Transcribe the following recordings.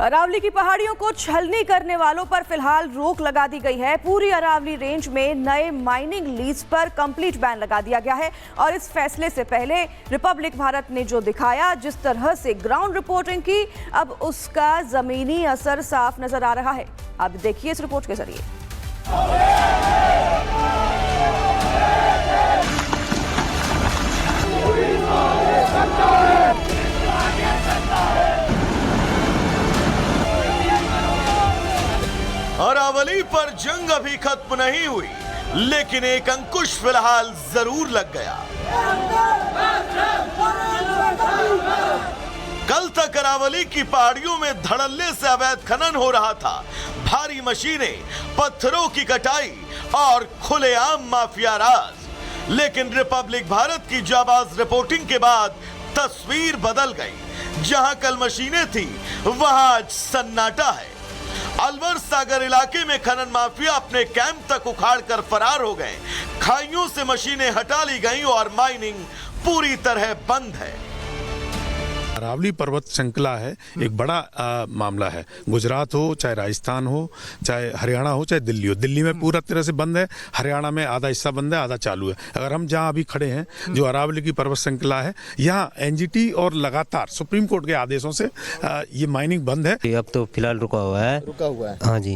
अरावली की पहाड़ियों को छलनी करने वालों पर फिलहाल रोक लगा दी गई है। पूरी अरावली रेंज में नए माइनिंग लीज पर कंप्लीट बैन लगा दिया गया है और इस फैसले से पहले रिपब्लिक भारत ने जो दिखाया, जिस तरह से ग्राउंड रिपोर्टिंग की, अब उसका जमीनी असर साफ नजर आ रहा है। अब देखिए इस रिपोर्ट के जरिए। अरावली पर जंग अभी खत्म नहीं हुई, लेकिन एक अंकुश फिलहाल जरूर लग गया। कल तक अरावली की पहाड़ियों में धड़ल्ले से अवैध खनन हो रहा था। भारी मशीनें, पत्थरों की कटाई और खुलेआम माफिया राज। लेकिन रिपब्लिक भारत की जाबाज रिपोर्टिंग के बाद तस्वीर बदल गई। जहां कल मशीनें थी, वहां आज सन्नाटा है। अलवर सागर इलाके में खनन माफिया अपने कैंप तक उखाड़ कर फरार हो गए। खाइयों से मशीनें हटा ली गईं और माइनिंग पूरी तरह बंद है। अरावली पर्वत श्रृंखला है, एक बड़ा मामला है। गुजरात हो, चाहे राजस्थान हो, चाहे हरियाणा हो, चाहे दिल्ली हो। दिल्ली में पूरा तरह से बंद है, हरियाणा में आधा हिस्सा बंद है, आधा चालू है। अगर हम जहां अभी खड़े हैं, जो अरावली की पर्वत श्रृंखला है, यहाँ एनजीटी और लगातार सुप्रीम कोर्ट के आदेशों से ये माइनिंग बंद है। अब तो फिलहाल रुका हुआ है। हाँ जी,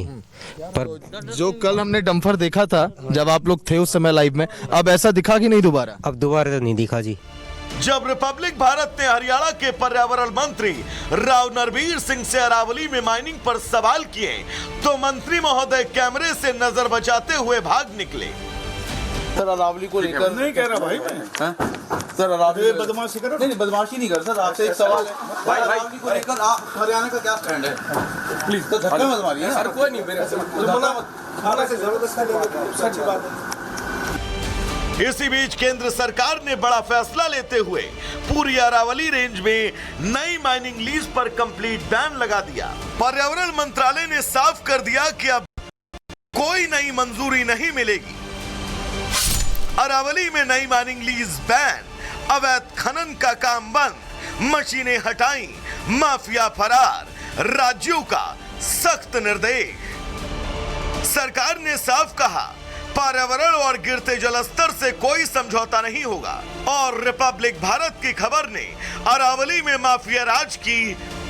पर जो कल हमने डंपर देखा था जब आप लोग थे उस समय लाइव में, अब ऐसा दिखा कि नहीं दोबारा? अब दोबारा तो नहीं दिखा जी। जब रिपब्लिक भारत ने हरियाणा के पर्यावरण मंत्री राव नरवीर सिंह से अरावली में माइनिंग पर सवाल किए, तो मंत्री महोदय कैमरे से नजर बचाते हुए भाग निकले। सर अरावली को लेकर नहीं कह रहा भाई मैं। सर अरावली बदमाशी करो। नहीं बदमाशी नहीं कर सर, आपसे एक सवाल है भाई। अरावली को लेकर आप हरियाणा का क्या स्टैंड है? प्लीज तो धक्का मत मारिए सर। कोई नहीं, मेरे से जबरदस्त सच्ची बात है। इसी बीच केंद्र सरकार ने बड़ा फैसला लेते हुए पूरी अरावली रेंज में नई माइनिंग लीज पर कंप्लीट बैन लगा दिया। पर्यावरण मंत्रालय ने साफ कर दिया कि अब कोई नई मंजूरी नहीं मिलेगी। अरावली में नई माइनिंग लीज बैन, अवैध खनन का काम बंद, मशीनें हटाई, माफिया फरार, राज्यों का सख्त निर्देश। सरकार ने साफ कहा, पर्यावरण और गिरते जलस्तर से कोई समझौता नहीं होगा। और रिपब्लिक भारत की खबर ने अरावली में माफिया राज की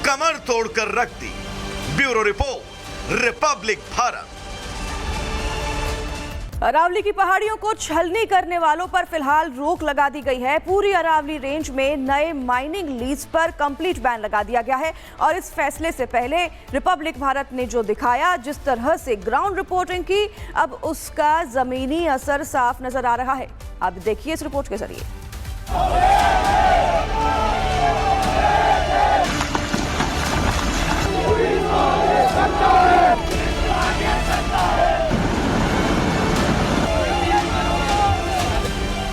कमर तोड़कर रख दी। Bureau report, Republic Bharat. Aravalli की पहाड़ियों को छलनी करने वालों पर फिलहाल रोक लगा दी गई है। पूरी अरावली रेंज में नए माइनिंग लीज पर कंप्लीट बैन लगा दिया गया है और इस फैसले से पहले रिपब्लिक भारत ने जो दिखाया, जिस तरह से ग्राउंड रिपोर्टिंग की, अब उसका जमीनी असर साफ नजर आ रहा है। अब देखिए इस रिपोर्ट के जरिए।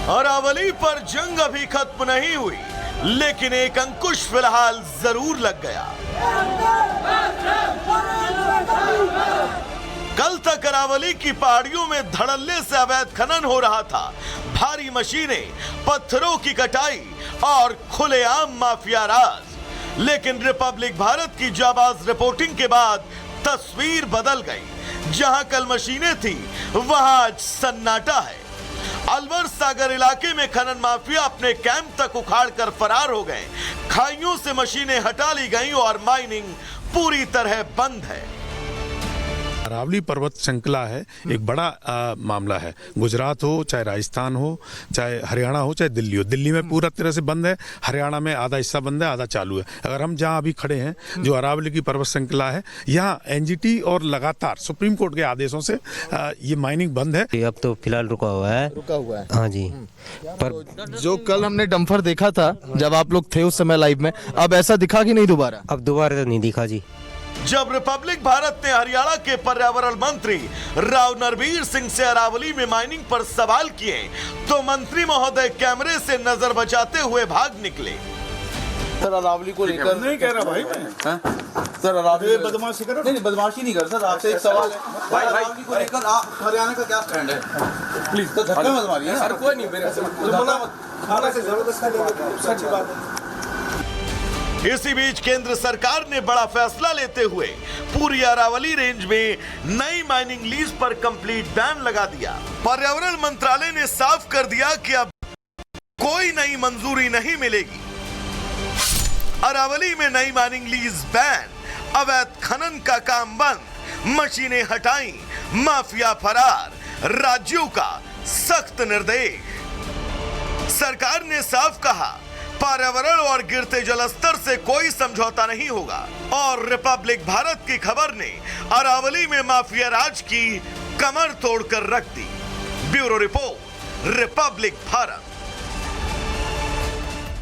अरावली पर जंग अभी खत्म नहीं हुई, लेकिन एक अंकुश फिलहाल जरूर लग गया। कल तक अरावली की पहाड़ियों में धड़ल्ले से अवैध खनन हो रहा था। भारी मशीनें, पत्थरों की कटाई और खुलेआम माफिया राज। लेकिन रिपब्लिक भारत की जाबाज रिपोर्टिंग के बाद तस्वीर बदल गई। जहां कल मशीनें थी, वहां आज सन्नाटा है। अलवर सागर इलाके में खनन माफिया अपने कैंप तक उखाड़ कर फरार हो गए। खाइयों से मशीनें हटा ली गईं और माइनिंग पूरी तरह बंद है। अरावली पर्वत श्रृंखला है, एक बड़ा मामला है। गुजरात हो, चाहे राजस्थान हो, चाहे हरियाणा हो, चाहे दिल्ली हो। दिल्ली में पूरा तरह से बंद है, हरियाणा में आधा हिस्सा बंद है, आधा चालू है। अगर हम जहां अभी खड़े हैं, जो अरावली की पर्वत श्रृंखला है, यहाँ एनजीटी और लगातार सुप्रीम कोर्ट के आदेशों से ये माइनिंग बंद है। अब तो फिलहाल रुका हुआ है। हाँ जी, पर जो कल हमने डंपर देखा था जब आप लोग थे उस समय लाइव में, अब ऐसा दिखा कि नहीं दोबारा? अब दोबारा तो नहीं दिखा जी। जब रिपब्लिक भारत ने हरियाणा के पर्यावरण मंत्री राव नरवीर सिंह से अरावली में माइनिंग पर सवाल किए, तो मंत्री महोदय कैमरे से नजर बचाते हुए भाग निकले। सर अरावली को लेकर नहीं कह रहा भाई मैं। सर अरावली बदमाशी करो। नहीं बदमाशी नहीं कर सर, आपसे एक सवाल है भाई। अरावली को लेकर आप हरियाणा का क्या स्टैंड है? प्लीज तो धक्का मत मारिए सर। कोई नहीं, मेरे से से जबरदस्त सच्ची बात है। इसी बीच केंद्र सरकार ने बड़ा फैसला लेते हुए पूरी अरावली रेंज में नई माइनिंग लीज पर कंप्लीट बैन लगा दिया। पर्यावरण मंत्रालय ने साफ कर दिया कि अब कोई नई मंजूरी नहीं मिलेगी। अरावली में नई माइनिंग लीज बैन, अवैध खनन का काम बंद, मशीनें हटाई, माफिया फरार, राज्यों का सख्त निर्देश। सरकार ने साफ कहा, पर्यावरण और गिरते जलस्तर से कोई समझौता नहीं होगा। और रिपब्लिक भारत की खबर ने अरावली में माफिया राज की कमर तोड़कर रख दी। Bureau report, Republic Bharat.